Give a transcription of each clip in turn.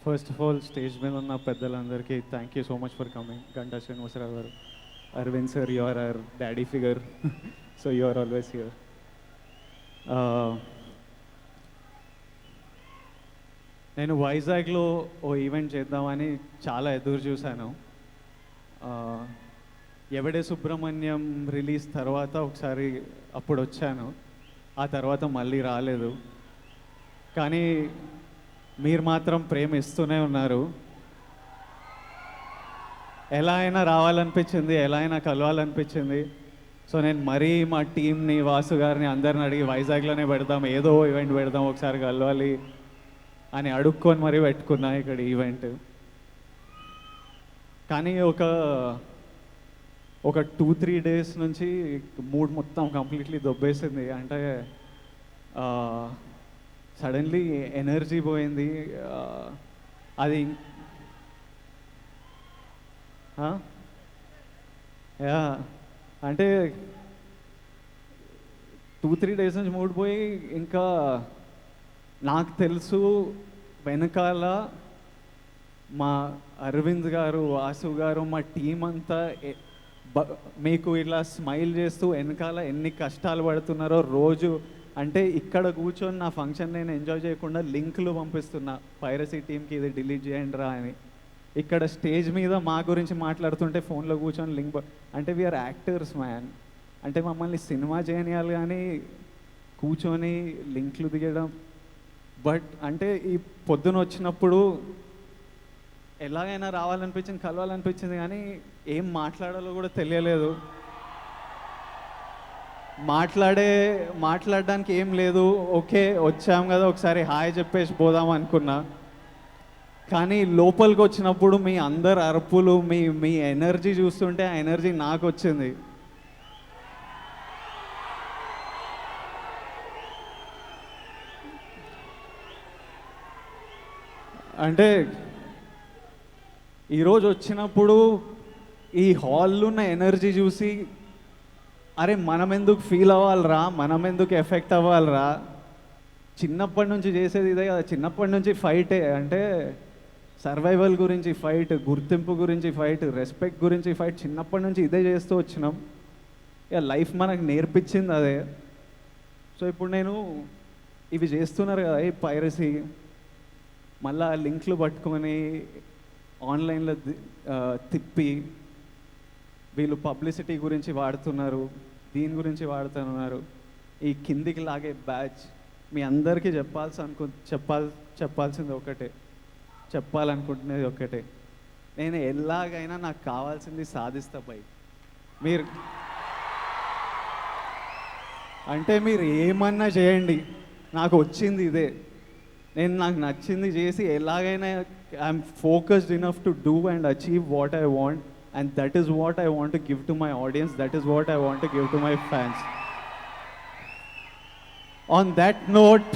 First of all stage మీద ఉన్న పెద్దలందరికీ thank you so much for coming. Ganta Srinivasarao garu, Aravind sir, you are our daddy figure, so you are always here. నేను వైజాగ్లో ఓ event చేద్దామని చాలా ఎదురు చూశాను. ఎవడే సుబ్రహ్మణ్యం రిలీజ్ తర్వాత ఒకసారి అప్పుడు వచ్చాను, ఆ తర్వాత మళ్ళీ రాలేదు. కానీ మీరు మాత్రం ప్రేమ ఇస్తూనే ఉన్నారు. ఎలా అయినా రావాలనిపించింది, ఎలా అయినా కలవాలనిపించింది. సో నేను మరీ మా టీంని, వాసు గారిని అందరిని అడిగి వైజాగ్లోనే పెడదాం, ఏదో ఈవెంట్ పెడదాం, ఒకసారి కలవాలి అని అడుక్కొని మరీ పెట్టుకున్నా ఇక్కడ ఈవెంట్. కానీ ఒక 2-3 డేస్ నుంచి మూడ్ మొత్తం కంప్లీట్లీ దొబ్బేసింది. అంటే సడన్లీ ఎనర్జీ పోయింది. అది యా అంటే 2-3 డేస్ నుంచి మూడ్ పోయి, ఇంకా నాకు తెలుసు వెనకాల మా అరవింద్ గారు, వాసు గారు, మా టీం అంతా మీకు ఇలా స్మైల్ చేస్తూ వెనకాల ఎన్ని కష్టాలు పడుతున్నారో రోజు. అంటే ఇక్కడ కూర్చొని నా ఫంక్షన్ నేను ఎంజాయ్ చేయకుండా లింకులు పంపిస్తున్నా పైరసీ టీంకి, ఇది డిలీట్ చేయండి రా అని. ఇక్కడ స్టేజ్ మీద మా గురించి మాట్లాడుతుంటే ఫోన్లో కూర్చొని లింక్, అంటే వీఆర్ యాక్టర్స్ మ్యాన్. అంటే మమ్మల్ని సినిమా చేయనియాలి కానీ కూర్చొని లింక్లు దిగడం. బట్ అంటే ఈ పొద్దున వచ్చినప్పుడు ఎలాగైనా రావాలనిపించింది, కలవాలనిపించింది, కానీ ఏం మాట్లాడాలో కూడా తెలియలేదు. మాట్లాడడానికి ఏం లేదు. ఓకే వచ్చాం కదా, ఒకసారి హాయ్ చెప్పేసి పోదాం అనుకున్నా. కానీ లోపలికి వచ్చినప్పుడు మీ అందరు అరుపులు, మీ ఎనర్జీ చూస్తుంటే ఆ ఎనర్జీ నాకు వచ్చింది. అంటే ఈరోజు వచ్చినప్పుడు ఈ హాల్లో ఉన్న ఎనర్జీ చూసి, అరే మనం ఎందుకు ఫీల్ అవ్వాలరా, మనం ఎందుకు ఎఫెక్ట్ అవ్వాలరా, చిన్నప్పటి నుంచి చేసేది ఇదే కదా, చిన్నప్పటి నుంచి ఫైటే. అంటే సర్వైవల్ గురించి ఫైట్, గుర్తింపు గురించి ఫైట్, రెస్పెక్ట్ గురించి ఫైట్, చిన్నప్పటి నుంచి ఇదే చేస్తూ వచ్చినాం. ఇక లైఫ్ మనకు నేర్పించింది అదే. సో ఇప్పుడు నేను ఇవి చేస్తున్నారు కదా, ఈ పైరసీ, మళ్ళా లింక్లు పట్టుకొని ఆన్లైన్లో తిప్పి వీళ్ళు పబ్లిసిటీ గురించి వాడుతున్నారు, దీని గురించి వాడుతున్నారు. ఈ కిందికి లాగే బ్యాచ్ మీ అందరికీ చెప్పాల్సింది ఒకటే, చెప్పాలనుకుంటున్నది ఒకటే, నేను ఎలాగైనా నాకు కావాల్సింది సాధిస్తా పై. మీరు అంటే మీరు ఏమన్నా చేయండి, నాకు వచ్చింది ఇదే. నాకు నచ్చింది చేసి ఎలాగైనా I'm focused enough to do and achieve what I want. And that is what I want to give to my audience. That is what I want to give to my fans. On that note,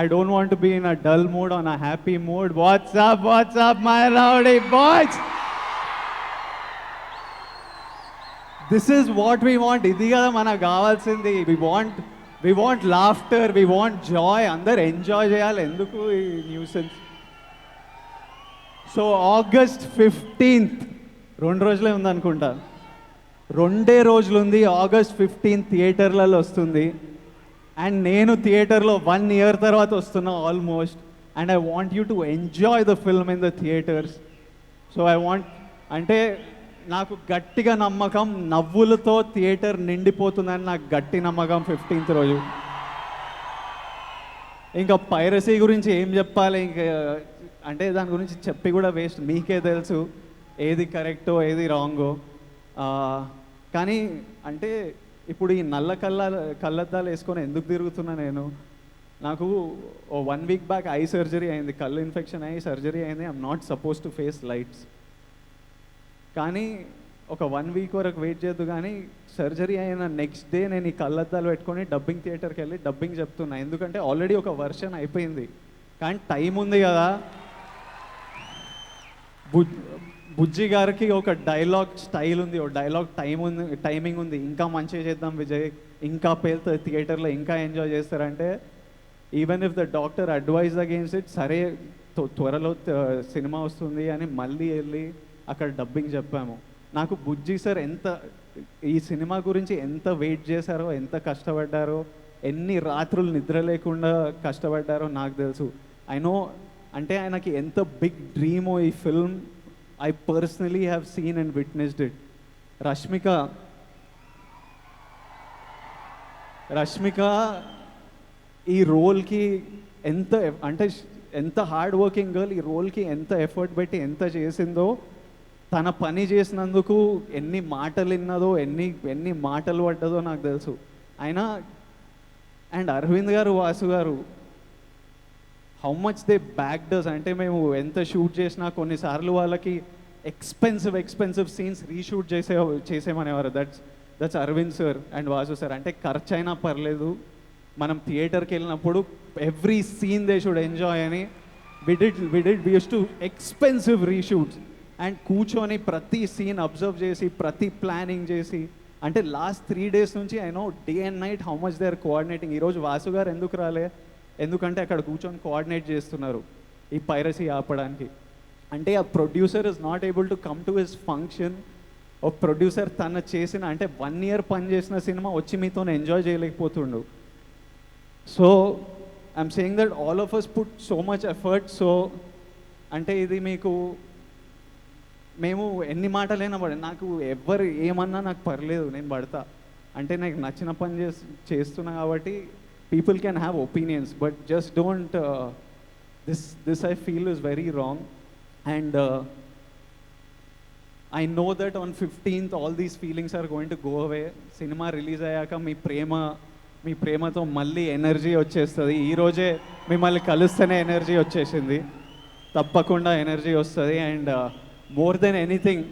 I don't want to be in a dull mood, on a happy mood. What's up, my rowdy boys? This is what we want. Idi kada manaku kavalsindi. We want laughter, we want joy. అందరు enjoy చేయాలి, ఎందుకు ఈ nuisance. So August 15th 2 రోజులే ఉందనుకుంటా, 2 రోజులు ఉంది. August 15th థియేటర్లలో వస్తుంది. And నేను థియేటర్లో 1 year తర్వాత వస్తున్నా almost. And I want you to enjoy the film in the theatres. So I want, అంటే నాకు గట్టిగా నమ్మకం, నవ్వులతో థియేటర్ నిండిపోతుందని నాకు గట్టి నమ్మకం 15th రోజు. ఇంకా పైరసీ గురించి ఏం చెప్పాలి, ఇంకా అంటే దాని గురించి చెప్పి కూడా వేస్ట్, మీకే తెలుసు ఏది కరెక్టో ఏది రాంగో. కానీ అంటే ఇప్పుడు ఈ నల్ల కళ్ళద్దాలు వేసుకొని ఎందుకు తిరుగుతున్నా నేను, నాకు 1 week బ్యాక్ ఐ సర్జరీ అయింది, కళ్ళు ఇన్ఫెక్షన్ అయ్యి సర్జరీ అయింది. I'm not suppose to face lights. కానీ ఒక 1 week వరకు వెయిట్ చేయొద్దు. కానీ సర్జరీ అయిన నెక్స్ట్ డే నేను ఈ కళ్ళద్దాలు పెట్టుకొని డబ్బింగ్ థియేటర్కి వెళ్ళి డబ్బింగ్ చెప్తున్నా. ఎందుకంటే ఆల్రెడీ ఒక వర్షన్ అయిపోయింది, కానీ టైం ఉంది కదా. బుజ్జి గారికి ఒక డైలాగ్ స్టైల్ ఉంది, ఒక డైలాగ్ టైమింగ్ ఉంది. ఇంకా మంచిగా చేద్దాం విజయ్, ఇంకా పేలుతుంది థియేటర్లో, ఇంకా ఎంజాయ్ చేస్తారంటే even if the doctor advise against it, సరే త్వరలో సినిమా వస్తుంది అని మళ్ళీ వెళ్ళి అక్కడ డబ్బింగ్ చెప్పాము. నాకు బుజ్జి సార్ ఎంత ఈ సినిమా గురించి ఎంత వెయిట్ చేశారో, ఎంత కష్టపడ్డారో, ఎన్ని రాత్రులు నిద్ర లేకుండా కష్టపడ్డారో నాకు తెలుసు. ఐ నో, అంటే ఆయనకి ఎంత బిగ్ డ్రీమో ఈ film. I personally have seen and witnessed it. Rashmika ఈ రోల్కి ఎంత హార్డ్ వర్కింగ్ గర్ల్, ఈ రోల్కి ఎంత ఎఫర్ట్ పెట్టి ఎంత చేసిందో, తన పని చేసినందుకు ఎన్ని మాటలు విన్నదో, ఎన్ని మాటలు పడ్డదో నాకు తెలుసు. అయినా అండ్ అరవింద్ గారు, వాసు గారు, హౌ మచ్ దే బ్యాక్డస్ అంటే మేము ఎంత షూట్ చేసినా కొన్నిసార్లు వాళ్ళకి ఎక్స్పెన్సివ్ సీన్స్ రీషూట్ చేసేమనేవారు. That's Aravind sir and Vasu sir. అంటే ఖర్చు అయినా పర్లేదు, మనం థియేటర్కి వెళ్ళినప్పుడు every scene they should enjoy అని we use to expensive reshoots and కూర్చొని ప్రతి సీన్ అబ్జర్వ్ చేసి, ప్రతి ప్లానింగ్ చేసి, అంటే లాస్ట్ 3 days నుంచి I know day and night how much they are coordinating. ఈరోజు వాసు గారు ఎందుకు రాలే, ఎందుకంటే అక్కడ కూర్చొని కోఆర్డినేట్ చేస్తున్నారు ఈ పైరసీ ఆపడానికి. అంటే ఆ producer is not able to come to his function. ఒక ప్రొడ్యూసర్ తన చేసిన, అంటే 1 year పని చేసిన సినిమా వచ్చి మీతో ఎంజాయ్ చేయలేకపోతుండు. So I'm saying that all of us put so much effort. So అంటే ఇది మీకు మేము ఎన్ని మాటలైనా నాకు ఎవరు ఏమన్నా నాకు పర్లేదు, నేను పడతా. అంటే నాకు నచ్చిన పని చేస్తున్నా కాబట్టి people can have opinions, but just don't this I feel is very wrong. And I know that on 15th all these feelings are going to go away. Cinema release అయ్యాక మీ ప్రేమతో మళ్ళీ ఎనర్జీ వచ్చేస్తుంది. ఈరోజే మిమ్మల్ని కలుస్తేనే ఎనర్జీ వచ్చేసింది, తప్పకుండా energy వస్తుంది. And more than anything,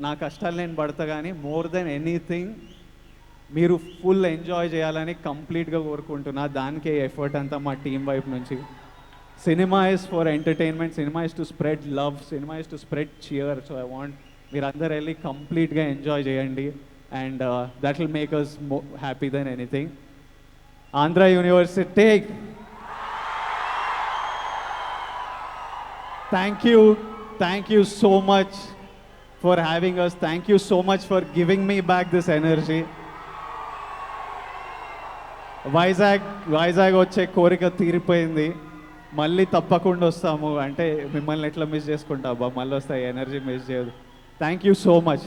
నా కష్టాలు నేను పడతా, కానీ మోర్ దెన్ ఎనీథింగ్ మీరు ఫుల్ ఎంజాయ్ చేయాలని కంప్లీట్గా కోరుకుంటున్నా. దానికే ఎఫర్ట్ అంతా మా టీం వైపు నుంచి. Cinema is for entertainment, cinema is to spread love, cinema is to spread cheer. So I want మీరు అందరు వెళ్ళి కంప్లీట్గా ఎంజాయ్ చేయండి, and that will make us happy then anything. Andhra university, thank you so much for having us. Thank you so much for giving me back this energy. Vizag వచ్చే కోరిక తీరిపోయింది, మళ్ళీ తప్పకుండా వస్తాము. అంటే మిమ్మల్ని ఎట్లా మిస్ చేసుకుంటా అబ్బా, మళ్ళీ వస్తాయి, ఎనర్జీ మిస్ చేయదు. Thank you so much.